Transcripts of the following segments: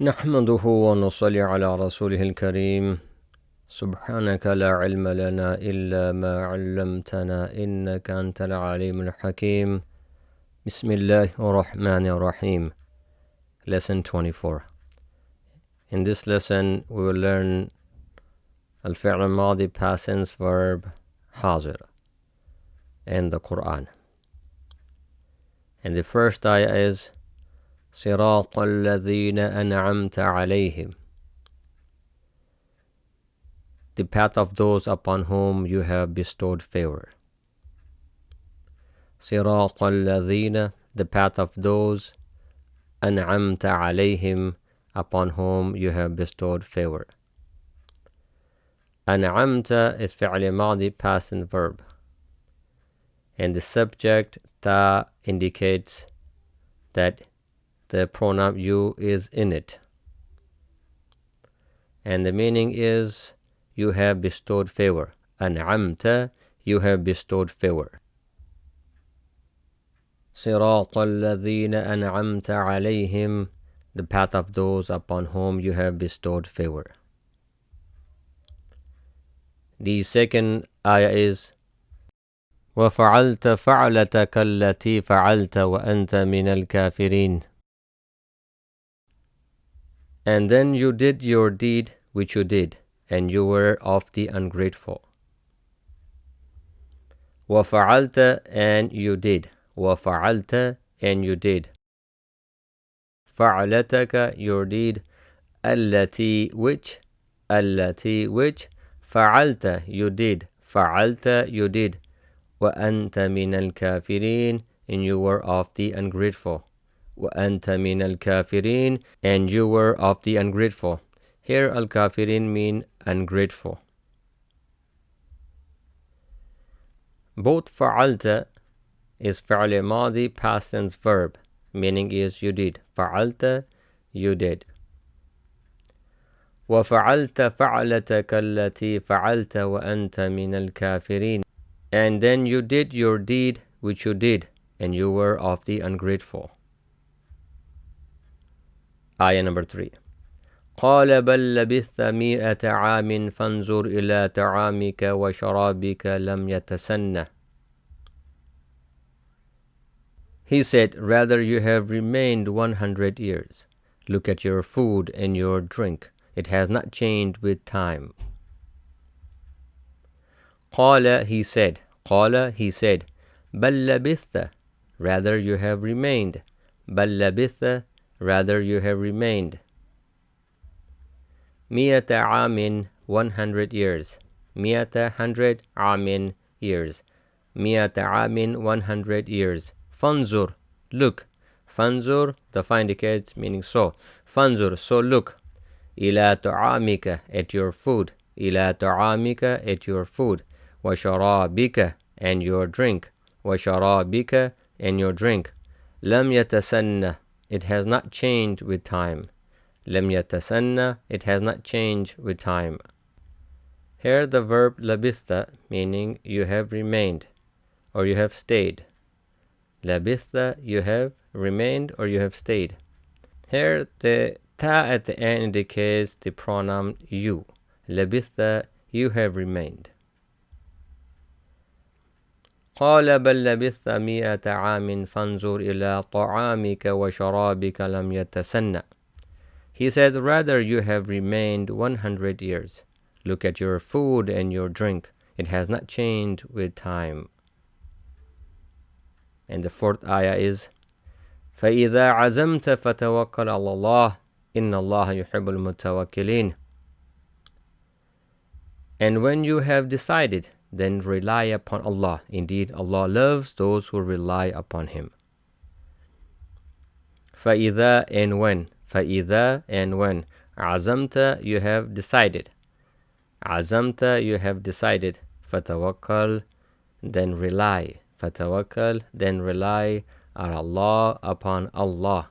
نحمده ونصلي على رسوله الكريم سبحانك لا علم لنا إلا ما علمتنا إنك أنت العليم الحكيم بسم الله الرحمن الرحيم. Lesson 24. In this lesson we will learn الفعل الماضي past tense verb حاضر in the Quran. And the first ayah is صراط الذين أنعمت عليهم, the path of those upon whom you have bestowed favor. صراط الذين, the path of those أنعمت عليهم, upon whom you have bestowed favor. أنعمت is فعل ماضي past tense verb, and the subject ta indicates that the pronoun you is in it, and the meaning is you have bestowed favor. أنعمت, you have bestowed favor. صراط الذين أنعمت عليهم, the path of those upon whom you have bestowed favor. The second ayah is وفعلت فعلتك التي فعلت وأنت من الكافرين, and then you did your deed which you did, and you were of the ungrateful. وفعلت, and you did. وفعلت, and you did. فعلتك, your deed. التي, which. التي, which. فعلت, you did. فعلت, you did. وأنت من الكافرين, and you were of the ungrateful. وأنت من الكافرين, and you were of the ungrateful. Here al-kafirin mean ungrateful. Both فعلت is فعل ماضي past tense verb, meaning is you did. فعلت, you did. وفعلت فعلتك التي فعلت وأنت من الكافرين, and then you did your deed which you did, and you were of the ungrateful. Ayah number 3. قال بل لبثت 100 عام فانظر إلى طعامك وشرابك لم يتسنه. He said, rather you have remained 100 years. Look at your food and your drink. It has not changed with time. قال, he said. قال, he said. بل لبثت, rather you have remained. بل لبثت, rather you have remained. 100 عام, 100 years. 100, 100, عام, years. 100 عام, 100 years. فانظر, look. فانظر, the find indicates meaning so. فانظر, so look. إلى طعامك, at your food. إلى طعامك, at your food. وشرابك, and your drink. وشرابك, and your drink. لم يتسنه, it has not changed with time. لم يتسنه, it has not changed with time. Here the verb لبثت, meaning you have remained or you have stayed. لبثت, you have remained or you have stayed. Here the ta at the end indicates the pronoun you. لبثت, you have remained. قال بل لبثت 100 عام فانظر إلى طعامك وشرابك لم يتسنه. He said, rather you have remained 100 years. Look at your food and your drink. It has not changed with time. And the fourth ayah is فإذا عزمت فتوكل على الله إن الله يحب المتوكلين. And when you have decided, then rely upon Allah. Indeed, Allah loves those who rely upon Him. فإذا, and when. فإذا, and when. عزمت, you have decided. عزمت, you have decided. فتوكل, then rely. فتوكل, then rely على Allah, upon Allah.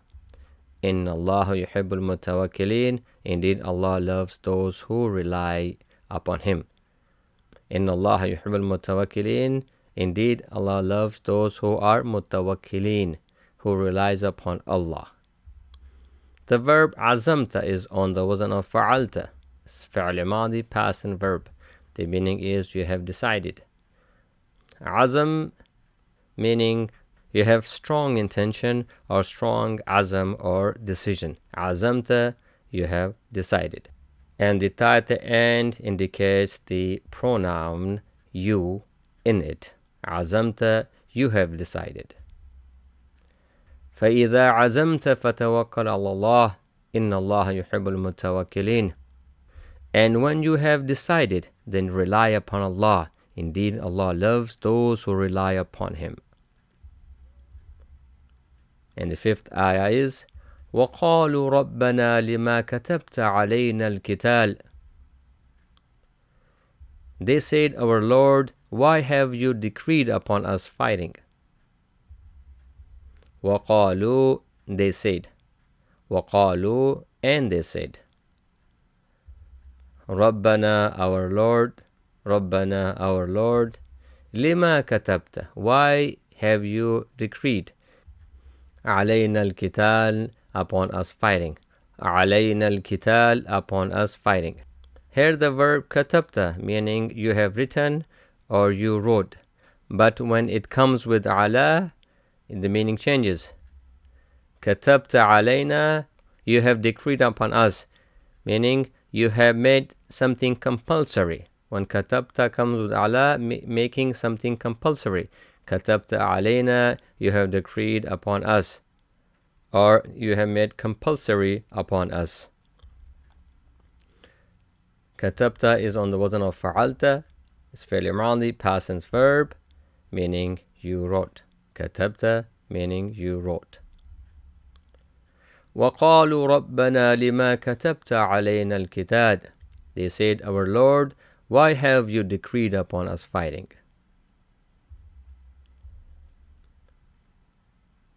إن الله يحب المتوكلين. Indeed, Allah loves those who rely upon Him. إن الله يحب المتوكلين. Indeed, Allah loves those who are متوكلين, who relies upon Allah. The verb عزمت is on the wazn of فعلت. It's فعل ماضي, past and verb. The meaning is you have decided. عزم meaning you have strong intention or strong azam or decision. عزمت, you have decided. And the ta at the end indicates the pronoun you in it. عزمت, you have decided. فإذا عزمت فتوكل على الله إن الله يحب المتوكلين. And when you have decided, then rely upon Allah. Indeed, Allah loves those who rely upon Him. And the fifth ayah is وَقَالُوا رَبَّنَا لِمَا كَتَبْتَ عَلَيْنَا الْقِتَالَ. They said, Our Lord, why have you decreed upon us fighting? وَقَالُوا, they said. وَقَالُوا, and they said. رَبَّنَا, our Lord. رَبَّنَا, our Lord. لِمَا كَتَبْتَ, why have you decreed? عَلَيْنَا الْقِتَالَ, upon us fighting. عَلَيْنَا الْقِتَالَ, upon us fighting. Here the verb كتبت, meaning you have written or you wrote. But when it comes with على, the meaning changes. كتبت علينا, you have decreed upon us, meaning you have made something compulsory. When كتبت comes with على, making something compulsory. كتبت علينا, you have decreed upon us, or you have made compulsory upon us. كتبت is on the wazn of فعلت. It's فعل ماضي, past tense verb, meaning you wrote. كتبت, meaning you wrote. وقالوا ربنا لما كتبت علينا القتال. They said, Our Lord, why have you decreed upon us fighting?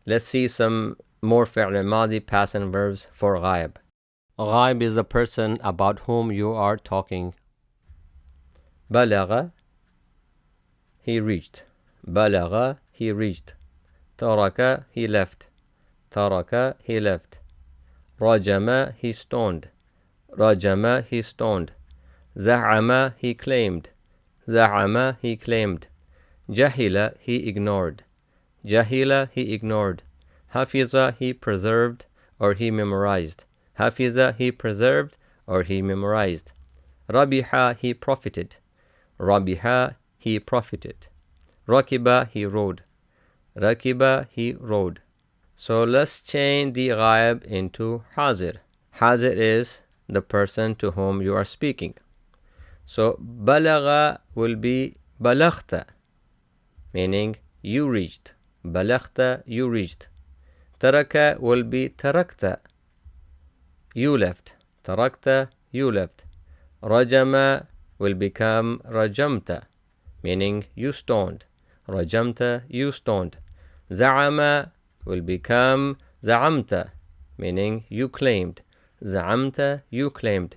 Let's see some more فعل ماضي, past and verbs for غايب. غايب is the person about whom you are talking. بلغ, he reached. بلغ, he reached. ترك, he left. ترك, he left. رجم, he stoned. رجم, he stoned. زعم, he claimed. زعم, he claimed. جهل, he ignored. جهل, he ignored. حفظ, he preserved or he memorized. حفظ, he preserved or he memorized. ربح, he profited. ربح, he profited. ركب, he rode. ركب, he rode. So let's change the غائب into حاضر. حاضر is the person to whom you are speaking. So بلغ will be بلغت, meaning you reached. بلغت, you reached. ترك will be تركت, you left. تركت, you left. رجم will become رجمت, meaning you stoned. رجمت, you stoned. زعم will become زعمت, meaning you claimed. زعمت, you claimed.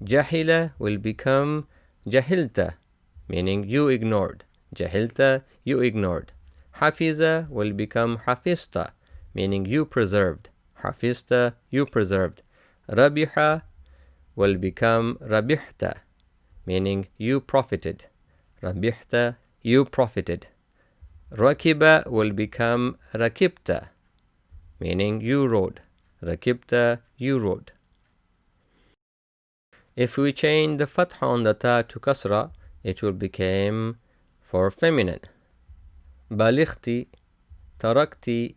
جهل will become جهلت, meaning you ignored. جهلت, you ignored. حفظ will become حفظت, meaning you preserved. حفظت, you preserved. ربح will become ربحت, meaning you profited. ربحت, you profited. ركب will become ركبت, meaning you rode. ركبت, you rode. If we change the fatha on the ta to kasra, it will become for feminine. بلغتي, تركتي,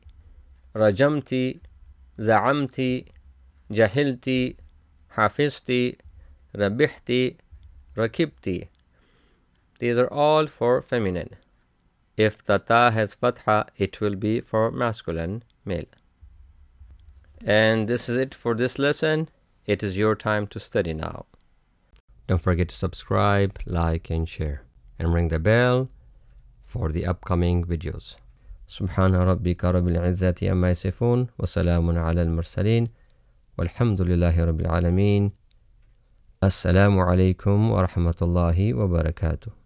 رجمتي, زعمتي, جهلتي, حفظتي, ربحتي, ركبتي. These are all for feminine. If the ta has fatha, it will be for masculine, male. And this is it for this lesson. It is your time to study now. Don't forget to subscribe, like, and share. And ring the bell for the upcoming videos. سبحان ربك رب العزة عما يصفون وسلام على المرسلين والحمد لله رب العالمين. السلام عليكم ورحمة الله وبركاته.